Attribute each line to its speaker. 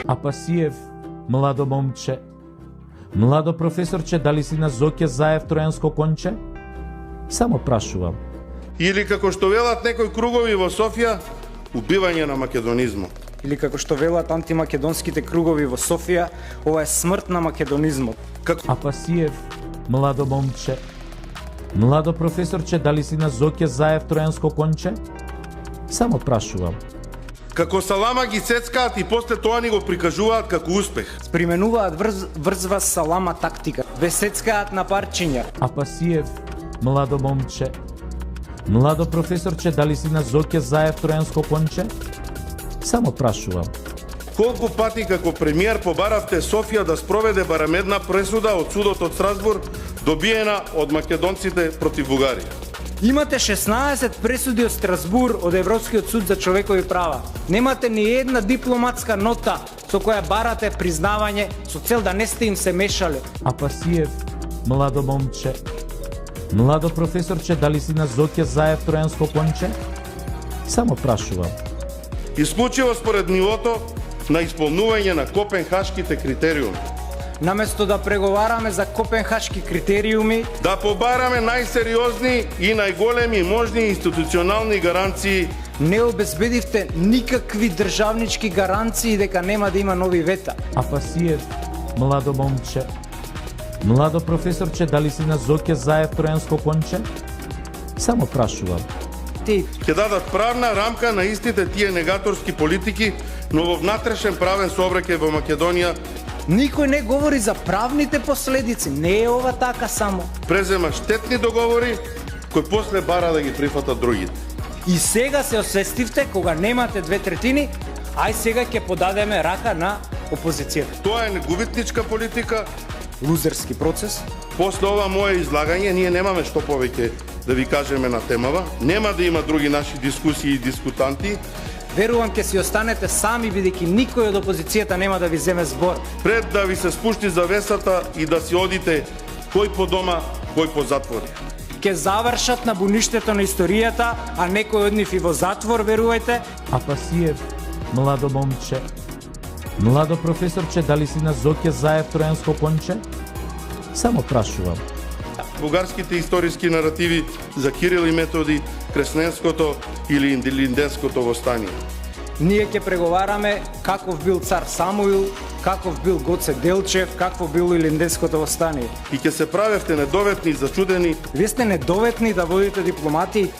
Speaker 1: Апасиев, младо момче. Младо професорче, дали си на Зоќе Заев тројанско конче? Само прашувам.
Speaker 2: Или како што велат некои кругови во Софија, убивање на македонизмот.
Speaker 3: Или како што велат антимакедонските кругови во Софија, ова е смрт на македонизмот.
Speaker 1: Апасиев, младо момче. Младо професорче, дали си на Зоќе Заев тројанско конче? Само прашувам.
Speaker 2: Како салама ги цецкаат и после тоа ни го прикажуваат како успех.
Speaker 3: Применуваат врзва салама тактика. Ве сецкаат на парчиња.
Speaker 1: Апасиев, младо момче. Младо професорче, дали си на Зоќе Заев тројанско конче? Само прашувам.
Speaker 2: Колку пати како премиер побаравте Софија да спроведе барем една пресуда од судот од Страсбург, добиена од македонците против Бугарија?
Speaker 3: Имате 16 пресуди од Страсбур од Европскиот суд за човекови права. Немате ни една дипломатска нота со која барате признавање со цел да не сте им се мешале.
Speaker 1: Апасиев, младо момче. Младо професорче, дали си на Зоќе Заев тројанско конче? Само прашувам.
Speaker 2: Исклучиво според нивото на исполнување на Копенхашките критериуми.
Speaker 3: Наместо да преговараме за Копенхашки критериуми,
Speaker 2: да побараме најсериозни и најголеми можни институционални гаранции.
Speaker 3: Не обезбедивте никакви државнички гаранции дека нема да има нови вета.
Speaker 1: Апасиев, младо момче. Младо професорче, дали си на Зоќе Заев тројанско конче? Само прашувам.
Speaker 2: Ќе дадат правна рамка на истите тие негаторски политики, но во внатрешен правен сообраќај во Македонија.
Speaker 3: Никој не говори за правните последици, не е ова така само.
Speaker 2: Презема штетни договори, кои после бара да ги прифатат другите.
Speaker 3: И сега се освестивте кога немате 2/3, ај сега ќе подадеме рака на опозицијата.
Speaker 2: Тоа е губитничка политика,
Speaker 3: лузерски процес.
Speaker 2: После ова мое излагање, ние немаме што повеќе да ви кажеме на темава. Нема да има други наши дискусии и дискутанти.
Speaker 3: Верувам ќе си останете сами, бидејќи никој од опозицијата нема да ви земе збор.
Speaker 2: Пред да ви се спушти завесата и да си одите кој по дома, кој по затвори.
Speaker 3: Ќе завршат на буништето на историјата, а некој од нив и во затвор, верувајте.
Speaker 1: Апасиев, младо момче. Младо професорче, дали си на Зоќе Заев тројанско конче? Само прашувам.
Speaker 2: Бугарските историски наративи за Кирил и Методи, Кресненското или Индилинденското востание.
Speaker 3: Ние ќе преговараме каков бил цар Самуил, каков бил Гоце Делчев, каков бил Илинденското востание.
Speaker 2: И ќе се правевте недоветни и зачудени.
Speaker 3: Вие сте недоветни да водите дипломатии.